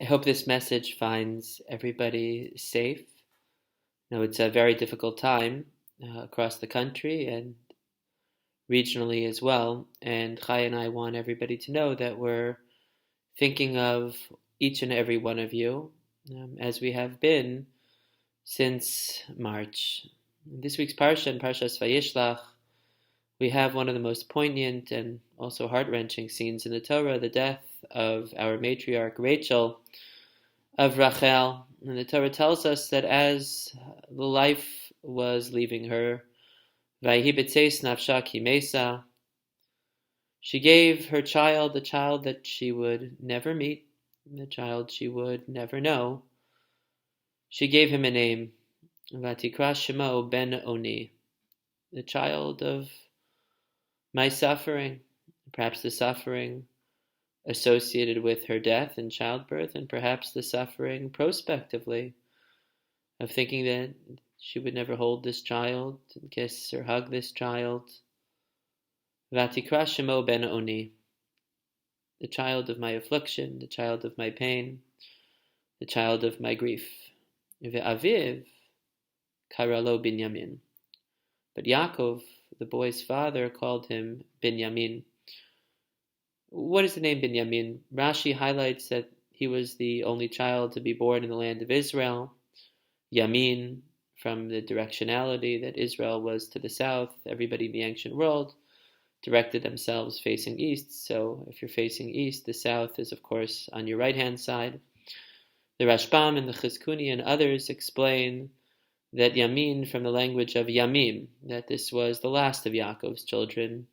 I hope this message finds everybody safe. I know it's a very difficult time across the country and regionally as well. And Chai and I want everybody to know that we're thinking of each and every one of you as we have been since March. In this week's Parsha, in Parshas VaYishlach, we have one of the most poignant and also heart-wrenching scenes in the Torah, the death of our matriarch Rachel of Rachel. And the Torah tells us that as the life was leaving her, Vayhi b'tzeis nafsha ki mesa, she gave her child, the child that she would never meet, the child she would never know, she gave him a name, Vatikra Shemo ben Oni, the child of my suffering, perhaps the suffering associated with her death and childbirth, and perhaps the suffering prospectively of thinking that she would never hold this child, kiss or hug this child. Vatikra Shemo ben Oni, the child of my affliction, the child of my pain, the child of my grief. Ve'aviv karalo Binyamin. But Yaakov, the boy's father, called him Binyamin. What is the name Binyamin? Rashi highlights that he was the only child to be born in the land of Israel. Yamin, from the directionality that Israel was to the south, everybody in the ancient world directed themselves facing east. So if you're facing east, the south is, of course, on your right-hand side. The Rashbam and the Chizkuni and others explain that Yamin, from the language of Yamim, that this was the last of Yaakov's children,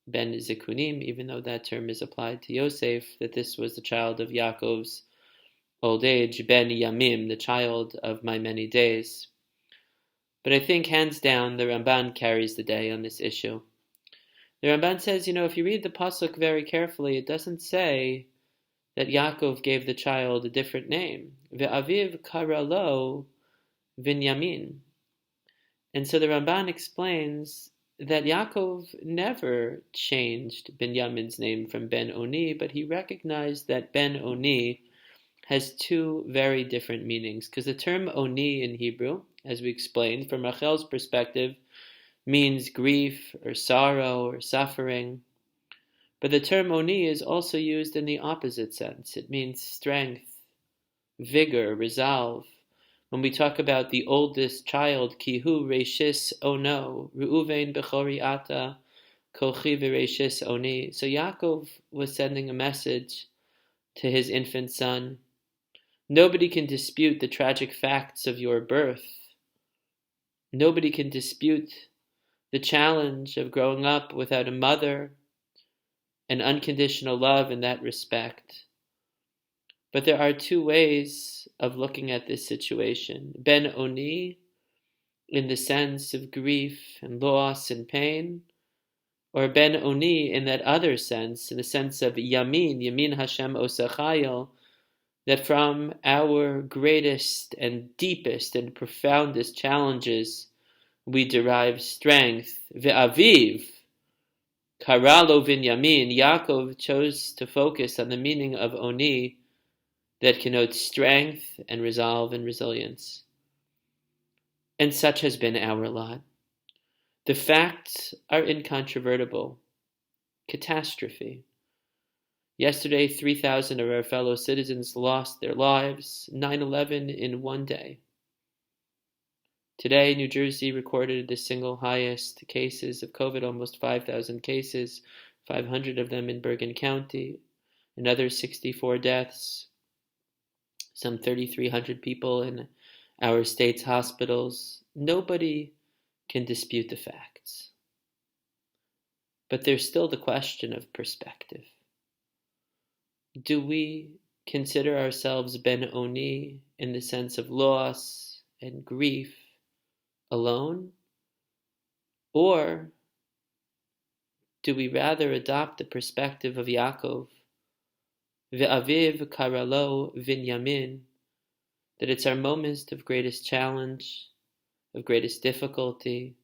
Ben Zikunim, even though that term is applied to Yosef, that this was the child of Yaakov's old age, Ben Yamim, the child of my many days. But I think, hands down, the Ramban carries the day on this issue. The Ramban says, if you read the pasuk very carefully, it doesn't say that Yaakov gave the child a different name. Ve'aviv karalo Binyamin. And so the Ramban explains that Yaakov never changed Binyamin's name from Ben Oni, but he recognized that Ben Oni has two very different meanings, because the term Oni in Hebrew, as we explained, from Rachel's perspective, means grief or sorrow or suffering. But the term Oni is also used in the opposite sense. It means strength, vigor, resolve. When we talk about the oldest child, Kihu Reishis Ono, Reuven Bechori Ata, Kochi V'Reishis Oni. So Yaakov was sending a message to his infant son. Nobody can dispute the tragic facts of your birth. Nobody can dispute the challenge of growing up without a mother and unconditional love in that respect. But there are two ways of looking at this situation. Ben Oni, in the sense of grief and loss and pain, or Ben Oni in that other sense, in the sense of Yamin Hashem Osachayil, that from our greatest and deepest and profoundest challenges we derive strength. Ve'aviv karalo Binyamin. Yaakov chose to focus on the meaning of Oni, that connotes strength and resolve and resilience. And such has been our lot. The facts are incontrovertible. Catastrophe. Yesterday, 3,000 of our fellow citizens lost their lives, 9/11 in one day. Today, New Jersey recorded the single highest cases of COVID, almost 5,000 cases, 500 of them in Bergen County, another 64 deaths, some 3,300 people in our state's hospitals. Nobody can dispute the facts. But there's still the question of perspective. Do we consider ourselves Ben Oni in the sense of loss and grief alone? Or do we rather adopt the perspective of Yaakov, Ve'aviv karalo Binyamin, that it's our moments of greatest challenge, of greatest difficulty,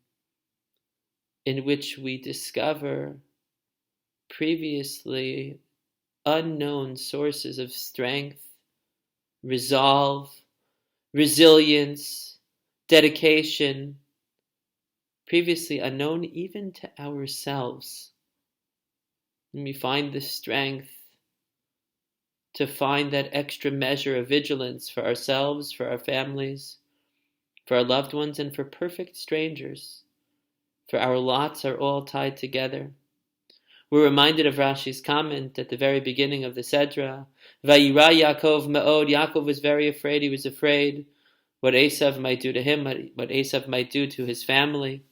in which we discover previously unknown sources of strength, resolve, resilience, dedication, previously unknown even to ourselves. And we find the strength to find that extra measure of vigilance for ourselves, for our families, for our loved ones, and for perfect strangers. For our lots are all tied together. We're reminded of Rashi's comment at the very beginning of the Sedra. Vayira Yaakov Ma'od. Yaakov was very afraid. He was afraid what Esav might do to him, what Esav might do to his family.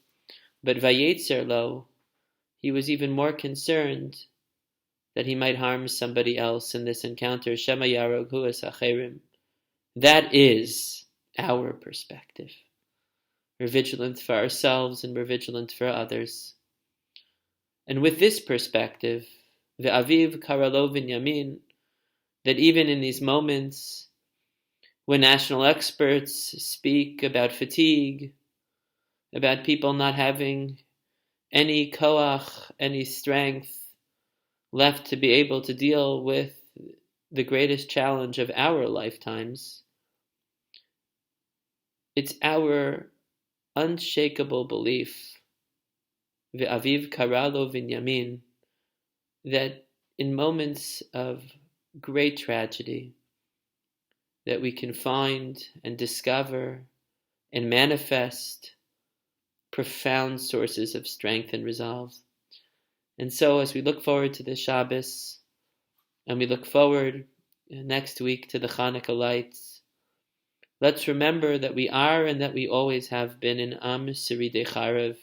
But Vayetzer Lo, he was even more concerned that he might harm somebody else in this encounter. Shema Yarog Hu Es Acherim. That is our perspective. We're vigilant for ourselves and we're vigilant for others. And with this perspective, Ve'aviv Karalo Binyamin, that even in these moments when national experts speak about fatigue, about people not having any koach, any strength left to be able to deal with the greatest challenge of our lifetimes, it's our unshakable belief, Ve'aviv Karalo Binyamin, that in moments of great tragedy, that we can find and discover and manifest profound sources of strength and resolve. And so as we look forward to the Shabbos, and we look forward next week to the Hanukkah lights, let's remember that we are and that we always have been an Am Siridei Charev,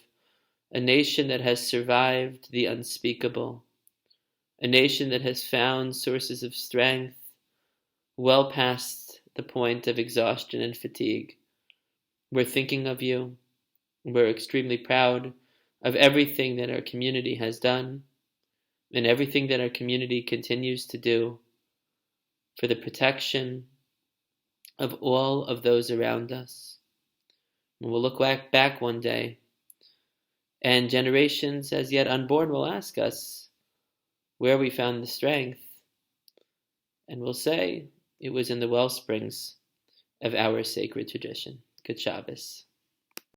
a nation that has survived the unspeakable, a nation that has found sources of strength well past the point of exhaustion and fatigue. We're thinking of you. We're extremely proud of everything that our community has done and everything that our community continues to do for the protection of all of those around us. And we'll look back one day, and generations as yet unborn will ask us where we found the strength, and we'll say it was in the well springs of our sacred tradition. Good Shabbos.